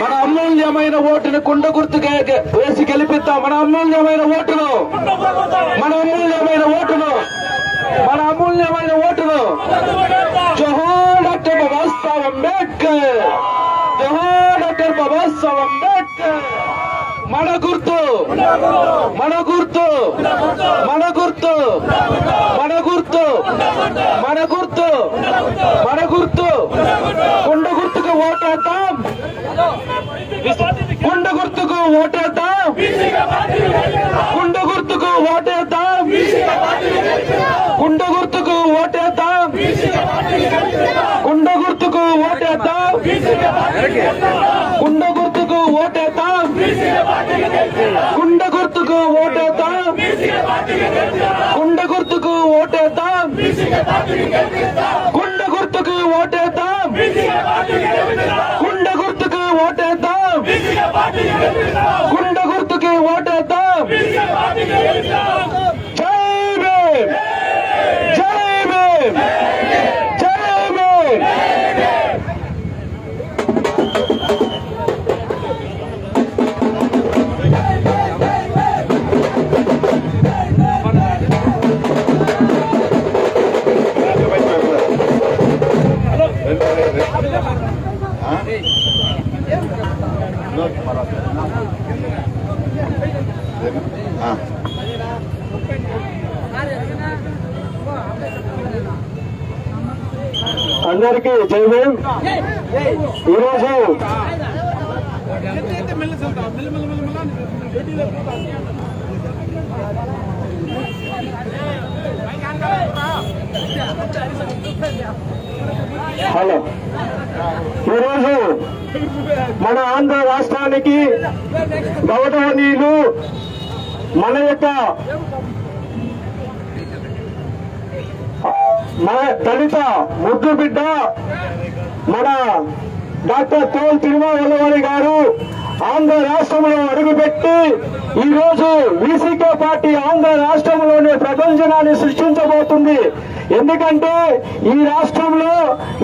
మన అమూల్యమైన ఓటును కుండ గుర్తుకే వేసి గెలిపిద్దాం. మన అమూల్యమైన ఓటును జోహార్ డాక్టర్ బాబాసాహెబ్ అంబేద్కర్, జోహార్ డాక్టర్ బాబాసాహెబ్ అంబేద్కర్. మన గుర్తు కుండ గుర్తుకు ఓటేద్దాం. కుండ గుర్తుకు ఓటేద్దాం. కుండ గుర్తుకు ఓటేద్దాం. కుండ గుర్తుకు ఓటేద్దాం. కుండ గుర్తుకు ఓటేద్దాం. కుండ గుర్తుకు ఓటేద్దాం. కుండ గుర్తుకు ఓటేద్దాం. కుండ గుర్తుకు ఓటేద్దాం. కుండ గుర్తుకు ఓటేద్దాం. కుండ గుర్తుకు ఓటేద్దాం. కుండ గుర్తుకి ఓటేద్దాం. జై భీమ్, జై భీమ్, జై భీమ్. అందరికీ జై భీమ్. ఈరోజు ఈరోజు మన ఆంధ్ర రాష్ట్రానికి గౌరవనీయులు మన యొక్క దళిత ముద్దు బిడ్డ మన డాక్టర్ తోల్ తిరుమలవల్లి గారు ఆంధ్ర రాష్ట్రంలో అడుగుపెట్టి ఈరోజు వీసీకే పార్టీ ఆంధ్ర రాష్ట్రంలోనే ప్రపంచనాన్ని సృష్టించబోతుంది. ఎందుకంటే ఈ రాష్ట్రంలో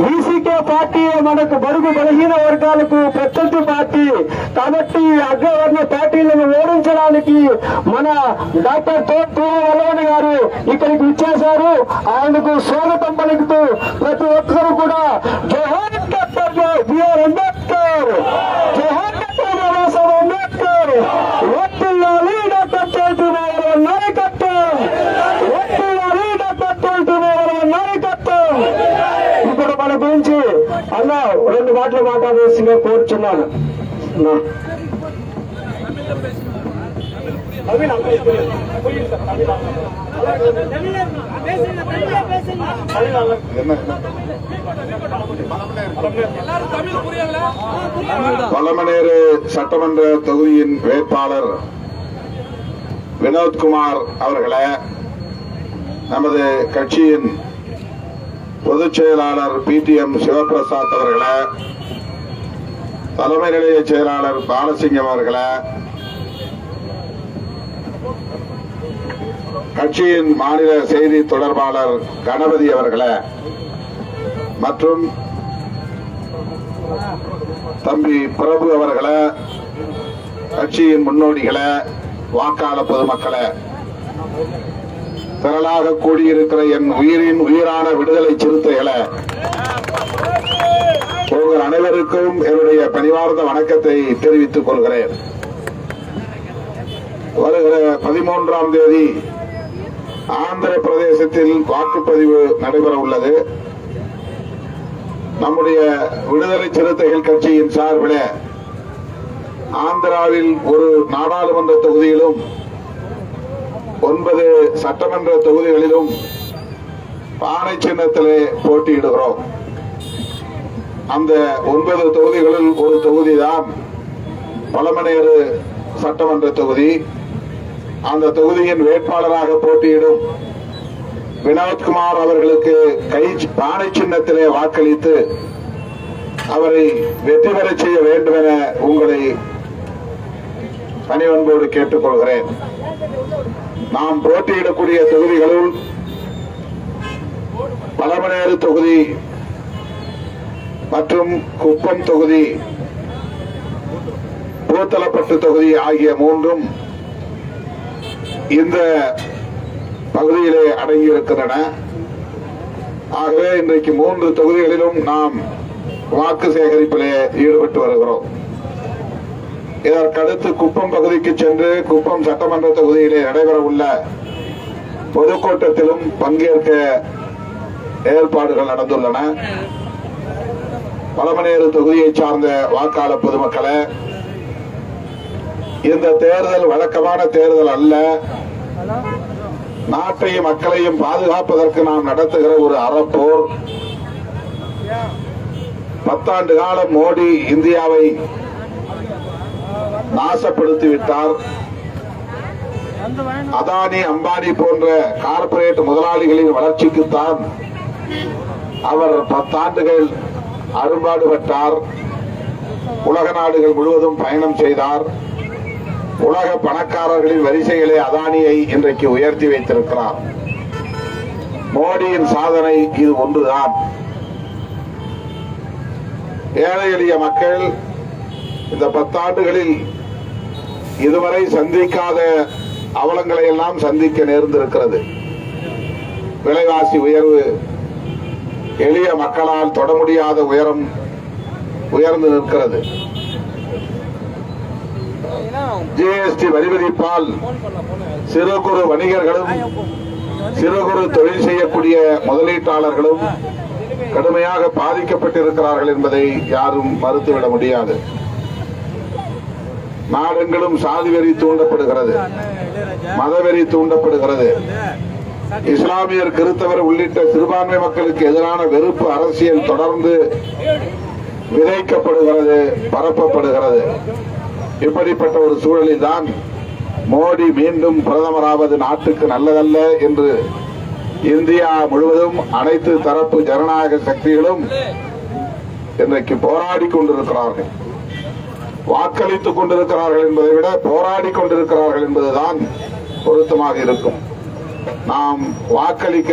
వీసీకే పార్టీ మనకు బడుగు బలహీన వర్గాలకు ప్రత్యర్థి పార్టీ కాబట్టి అగ్రవర్ణ పార్టీలను ఓడించడానికి మన డాక్టర్ తోల్ తిరుమలవల్లి గారు ఇక్కడికి ఇచ్చేశారు. ఆయనకు స్వాగతం పలుకుతూ ప్రతి ఒక్కరూ కూడా జోహార్ డాక్టర్ బిఆర్ అంబేద్కర్, జోహార్ డాక్టర్ బాబాసాహెబ్ అంబేద్కర్, వత్తుల్లాలి డాక్టర్ తోల్ తిరుమలవల్లి నాయకత్వం, వత్తుల్లాలి డాక్టర్ తోల్ తిరుమలవల్లి నాయకత్వం. ఇప్పుడు మన గురించి అలా 2 మాటలు మాట్లాడాల్సిందిగా కోరుచున్నాను. பல்லமனேறு சட்டமன்ற தொகுதியின் வேட்பாளர் வினோத்குமார் அவர்களே, நமது கட்சியின் பொதுச் செயலாளர் PTM சிவபிரசாத் அவர்களே, தலைமை நிலைய செயலாளர் பாலசிங்கம் அவர்களே, கட்சியின் மாநில செய்தி தொடர்பாளர் கணபதி அவர்களே மற்றும் தம்பி பிரபு அவர்களே, கட்சியின் முன்னோடிகளே, வாக்காளர் பொதுமக்களே, திரளாக கூடியிருக்கிற என் உயிரின் உயிரான விடுதலை சிறுத்தைகளே, உங்கள் அனைவருக்கும் என்னுடைய பணிவார்ந்த வணக்கத்தை தெரிவித்துக் கொள்கிறேன். வருகிற 13ஆம் தேதி ஆந்திர பிரதேசத்தில் வாக்குப்பதிவு நடைபெற உள்ளது. நம்முடைய விடுதலை சிறுத்தைகள் கட்சியின் சார்பில் ஆந்திராவில் ஒரு நாடாளுமன்ற தொகுதியிலும் 9 சட்டமன்ற தொகுதிகளிலும் பானை சின்னத்திலே போட்டியிடுகிறோம். அந்த 9 தொகுதிகளில் ஒரு தொகுதிதான் பழமனேறு சட்டமன்ற தொகுதி. அந்த தொகுதியின் வேட்பாளராக போட்டியிடும் வினோத்குமார் அவர்களுக்கு பானை சின்னத்திலே வாக்களித்து அவரை வெற்றி பெற செய்ய வேண்டும் என உங்களை பணிவன்போடு கேட்டுக்கொள்கிறேன். நாம் போட்டியிடக்கூடிய தொகுதிகளுள் பழமனேறு தொகுதி மற்றும் குப்பம் தொகுதி, பூத்தலப்பட்டு தொகுதி ஆகிய 3ம் இந்த பகுதியிலே அடங்கியிருக்கின்றன. ஆகவே இன்றைக்கு 3 தொகுதிகளிலும் நாம் வாக்கு சேகரிப்பிலே ஈடுபட்டு வருகிறோம். இதற்கடுத்து குப்பம் பகுதிக்கு சென்று குப்பம் சட்டமன்ற தொகுதியிலே நடைபெற உள்ள பொதுக்கூட்டத்திலும் பங்கேற்க ஏற்பாடுகள் நடந்துள்ளன. பழமனேறு தொகுதியை சார்ந்த வாக்காளர் பொதுமக்களே, இந்த தேர்தல் வழக்கமான தேர்தல் அல்ல. நாட்டையும் மக்களையும் பாதுகாப்பதற்கு நாம் நடத்துகிற ஒரு அறப்போர். 10 ஆண்டு காலம் மோடி இந்தியாவை நாசப்படுத்திவிட்டார். அதானி, அம்பானி போன்ற கார்ப்பரேட் முதலாளிகளின் வளர்ச்சிக்குத்தான் அவர் 10 ஆண்டுகள் அரும்பாடுபட்டார். உலக நாடுகள் முழுவதும் பயணம் செய்தார். உலக பணக்காரர்களின் வரிசையிலே அதானியை இன்றைக்கு உயர்த்தி வைத்திருக்கிறார். மோடியின் சாதனை இது ஒன்றுதான். ஏழை எளிய மக்கள் இந்த 10 ஆண்டுகளில் இதுவரை சந்திக்காத அவலங்களை எல்லாம் சந்திக்க நேர்ந்திருக்கிறது. விலைவாசி உயர்வு, எளிய மக்களால் தொட முடியாத உயரம் உயர்ந்து நிற்கிறது. ஜிஎஸ்டி வரி விதிப்பால் சிறு குறு வணிகர்களும் சிறு குறு தொழில் செய்யக்கூடிய முதலீட்டாளர்களும் கடுமையாக பாதிக்கப்பட்டிருக்கிறார்கள் என்பதை யாரும் மறுத்துவிட முடியாது. நாடெங்கிலும் சாதி வெறி தூண்டப்படுகிறது, மதவெறி தூண்டப்படுகிறது. இஸ்லாமியர், கிறிஸ்தவர் உள்ளிட்ட சிறுபான்மை மக்களுக்கு எதிரான வெறுப்பு அரசியல் தொடர்ந்து விதைக்கப்படுகிறது, பரப்பப்படுகிறது. இப்படிப்பட்ட ஒரு சூழலில் தான் மோடி மீண்டும் பிரதமராவது நாட்டுக்கு நல்லதல்ல என்று இந்தியா முழுவதும் அனைத்து தரப்பு ஜனநாயக சக்திகளும் இன்றைக்கு போராடி கொண்டிருக்கிறார்கள். வாக்களித்துக் கொண்டிருக்கிறார்கள் என்பதை விட போராடி கொண்டிருக்கிறார்கள் என்பதுதான் பொருத்தமாக இருக்கும். நாம் வாக்களிக்க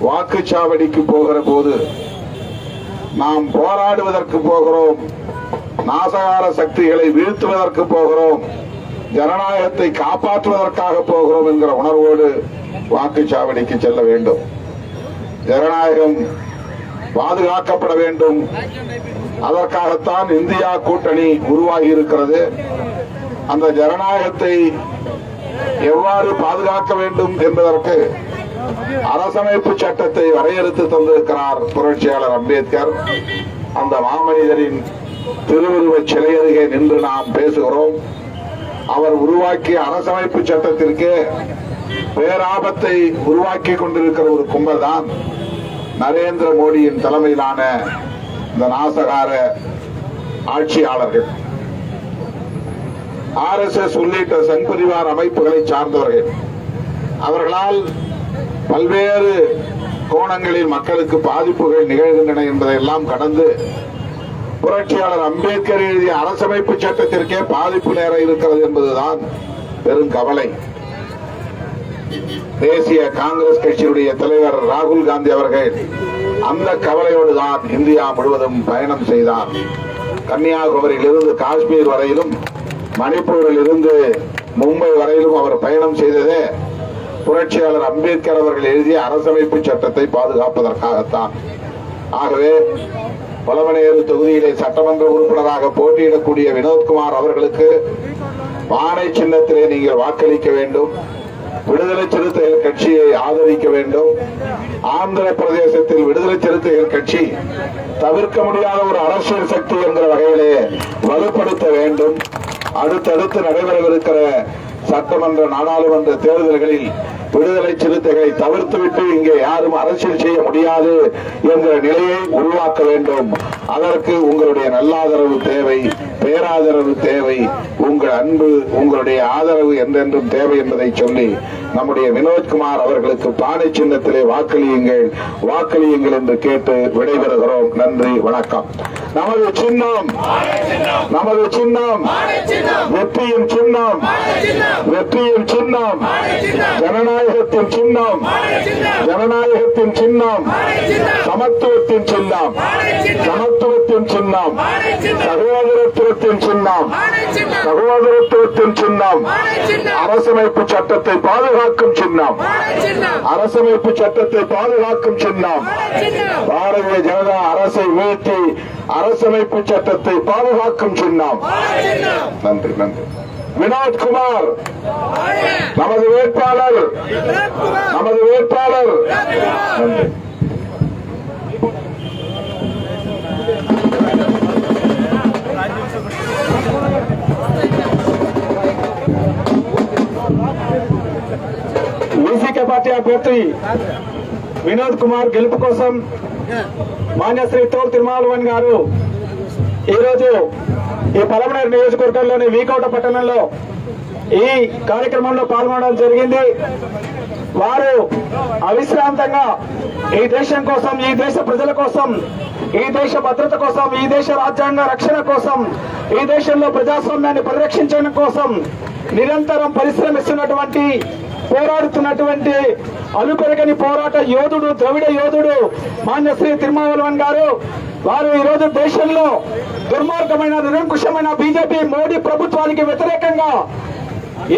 வாக்குச்சாவடிக்கு போகிற போது நாம் போராடுவதற்கு போகிறோம், நாசகார சக்திகளை வீழ்த்துவதற்கு போகிறோம், ஜனநாயகத்தை காப்பாற்றுவதற்காக போகிறோம் என்கிற உணர்வோடு வாக்குச்சாவடிக்கு செல்ல வேண்டும். ஜனநாயகம் பாதுகாக்கப்பட வேண்டும். அதற்காகத்தான் இந்தியா கூட்டணி உருவாகி இருக்கிறது. அந்த ஜனநாயகத்தை எவ்வாறு பாதுகாக்க வேண்டும் என்பதற்கு அரசமைப்பு சட்டத்தை வரையறுத்து தந்திருக்கிறார் புரட்சியாளர் அம்பேத்கர். அந்த மாமனிதரின் திருவுருவச் சிலை அருகே நின்று நாம் பேசுகிறோம். அவர் உருவாக்கிய அரசமைப்பு சட்டத்திற்கு பேராபத்தை உருவாக்கி கொண்டிருக்கிற ஒரு கும்பல் தான் நரேந்திர மோடியின் தலைமையிலான இந்த நாசகார ஆட்சியாளர்கள். RSS உள்ளிட்ட சங் பரிவார் அமைப்புகளை சார்ந்தவர்கள். அவர்களால் பல்வேறு கோணங்களில் மக்களுக்கு பாதிப்புகள் நிகழ்கின்றன என்பதையெல்லாம் கடந்து புரட்சியாளர் அம்பேத்கர் எழுதிய அரசமைப்பு சட்டத்திற்கே பாதிப்பு நேர இருக்கிறது என்பதுதான் பெரும் கவலை. தேசிய காங்கிரஸ் கட்சியுடைய தலைவர் ராகுல் காந்தி அவர்கள் அந்த கவலையோடு தான் இந்தியா முழுவதும் பயணம் செய்தார். கன்னியாகுமரியிலிருந்து காஷ்மீர் வரையிலும் மணிப்பூரில் இருந்து மும்பை வரையிலும் அவர் பயணம் செய்ததே புரட்சியாளர் அம்பேத்கர் அவர்கள் எழுதிய அரசமைப்பு சட்டத்தை பாதுகாப்பதற்காகத்தான். ஆகவே பலமனேறு தொகுதியிலே சட்டமன்ற உறுப்பினராக போட்டியிடக்கூடிய வினோத்குமார் அவர்களுக்கு பானை சின்னத்திலே நீங்கள் வாக்களிக்க வேண்டும். விடுதலை சிறுத்தைகள் கட்சியை ஆதரிக்க வேண்டும். ஆந்திர பிரதேசத்தில் விடுதலை சிறுத்தைகள் கட்சி தவிர்க்க முடியாத ஒரு அரசியல் சக்தி என்கிற வகையிலே வலுப்படுத்த வேண்டும். அடுத்தடுத்து நடைபெறவிருக்கிற சட்டமன்ற நாடாளுமன்ற தேர்தல்களில் விடுதலை சிறுத்தைகளை தவிர்த்துவிட்டு இங்கே யாரும் அரசியல் செய்ய முடியாது என்கிற நிலையை உருவாக்க வேண்டும். அதற்கு உங்களுடைய நல்லாதரவு தேவை, பேராதரவு தேவை, உங்கள் அன்பு, உங்களுடைய ஆதரவு என்றென்றும் தேவை என்பதை சொல்லி நம்முடைய வினோத்குமார் அவர்களுக்கு பானை சின்னத்திலே வாக்களியுங்கள், வாக்களியுங்கள் என்று கேட்டு விடைபெறுகிறோம். நன்றி, வணக்கம். நமது சின்னம், நமது சின்னம் வெற்றியின் சின்னம், வெற்றியின் சின்னம், ஜனநாயகத்தின் சின்னம், ஜனநாயகத்தின் சின்னம், சமத்துவத்தின் சின்னம், சமத்துவத்தின் சின்னம், சகோதரத்துவத்தின் சின்னம், சகோதரத்துவத்தின் சின்னம், அரசமைப்பு சட்டத்தை பாதுகாக்கும் சின்னம், அரசமைப்பு சட்டத்தை பாதுகாக்கும் சின்னம், பாரதிய ஜனதா அரசை வீழ்த்தி அரசமைப்பு சட்டத்தை பாதுகாக்கும் சின்னம். நன்றி, நன்றி. வினோத்குமார் நமது வேட்பாளர், நமது வேட்பாளர். நன்றி. వీసీకే పార్టీ అభ్యర్థి వినోద్ కుమార్ గెలుపు కోసం మాన్య శ్రీ తోల్ తిరుమాలవన్ గారు ఈరోజు ఈ పలమనేరు నియోజకవర్గంలోని వీకోట పట్టణంలో ఈ కార్యక్రమంలో పాల్గొనడం జరిగింది. వారు అవిశ్రాంతంగా ఈ దేశం కోసం, ఈ దేశ ప్రజల కోసం, ఈ దేశ భద్రత కోసం, ఈ దేశ రాజ్యాంగ రక్షణ కోసం, ఈ దేశంలో ప్రజాస్వామ్యాన్ని పరిరక్షించడం కోసం నిరంతరం పరిశ్రమిస్తున్నటువంటి, పోరాడుతున్నటువంటి అలుపెరగని పోరాట యోధుడు, ద్రవిడ యోధుడు మాన్య శ్రీ తిరుమావలవన్ గారు. వారు ఈ రోజు దేశంలో దుర్మార్గమైన, నిరంకుశమైన బీజేపీ మోడీ ప్రభుత్వానికి వ్యతిరేకంగా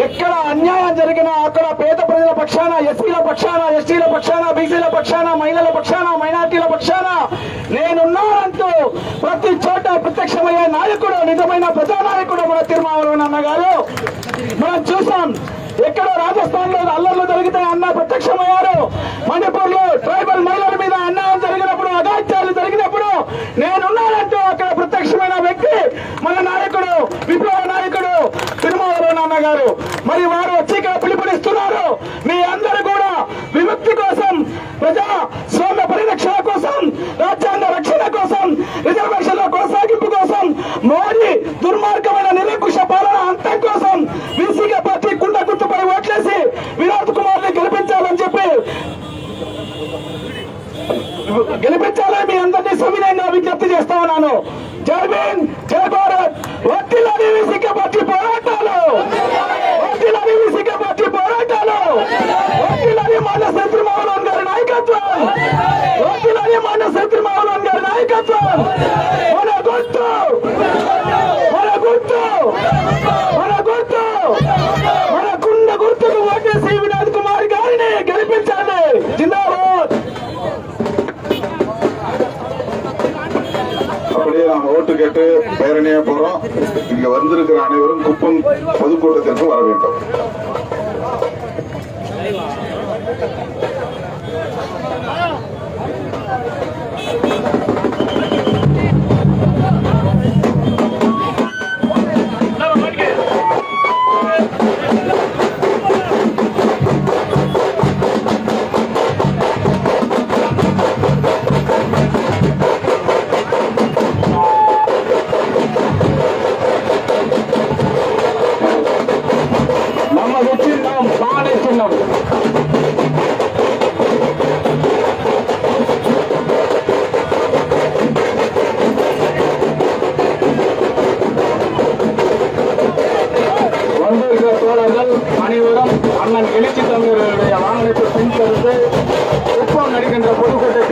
ఎక్కడ అన్యాయం జరిగినా అక్కడ పేద ప్రజల పక్షాన, ఎస్సీల పక్షాన, ఎస్టీల పక్షాన, బీసీల పక్షాన, మహిళల పక్షాన, మైనార్టీల పక్షాన నేనున్నానంటూ ప్రతి చోట ప్రత్యక్షమయ్యే నాయకుడు, నిజమైన ప్రజానాయకుడు మన తిరుమావలవన్ అన్న గారు. మనం చూసాం, ఎక్కడో రాజస్థాన్ లో అల్లర్లు జరిగితే అన్న ప్రత్యక్షమయ్యారు. మణిపూర్ లో ట్రైబల్ మహిళల మీద అన్యాయం జరిగినప్పుడు, అగాత్యాలు జరిగినప్పుడు నేనున్నానంటూ అక్కడ ప్రత్యక్షమైన వ్యక్తి మన నాయకుడు, విప్లవ నాయకుడు తిరుమావలవన్ అన్న గారు. మరి వారు వచ్చి ఇక్కడ పిలుపునిస్తున్నారు, మీ అందరూ కూడా విముక్తి కోసం, ప్రజా స్వామ్య పరిరక్షణ కోసం, రాజ్యాంగ రక్షణ కోసం, రిజర్వేషన్ల కొనసాగింపు కోసం, మోడీ దుర్మార్గమైన నిరంకుశ పాలన అంతం కోసం వీసీకే పార్టీ కుండ గుర్తుపై ఓట్లేసి వినోద్ కుమార్ ని గెలిపించాలని చెప్పి గెలిపించాలని మీ అందరినీ సవినయంగా విజ్ఞప్తి చేస్తా ఉన్నాను. జై భీమ్, జై భారత్. వర్ధిల్లాలి వీసీకే పార్టీ పోరాటాలు, వర్ధిల్లాలి వీసీకే పార్టీ పోరాటాలు, వర్ధిల్లాలి మాన్య శ్రీ తిరుమావలవన్ గారి నాయకత్వం, వర్ధిల్లాలి మాన్య శ్రీ తిరుమావలవన్ గారి నాయకత్వం. మన గుర్తు, మన గుర్తు, మన గుర్తు, మన కుండ గుర్తుకు ఓటేసి వినోద్ కుమార్ గారిని గెలిపించండి. జిందాబాద్. அப்படியே நாம் ஓட்டு கேட்டு பேரணியா போறோம். இங்க வந்திருக்கிற அனைவரும் குப்பம் பொதுக்கூட்டத்திற்கு வர வேண்டும். நமது சின்னம் பானை சின்னம். வந்திருக்கிற தோழர்கள் அனைவரும் அண்ணன் எழுச்சி தமிழர்களுடைய வாகனத்தை பின்தொடர்ந்து குப்பம் நடிக்கின்ற பொதுக்கூட்டத்தை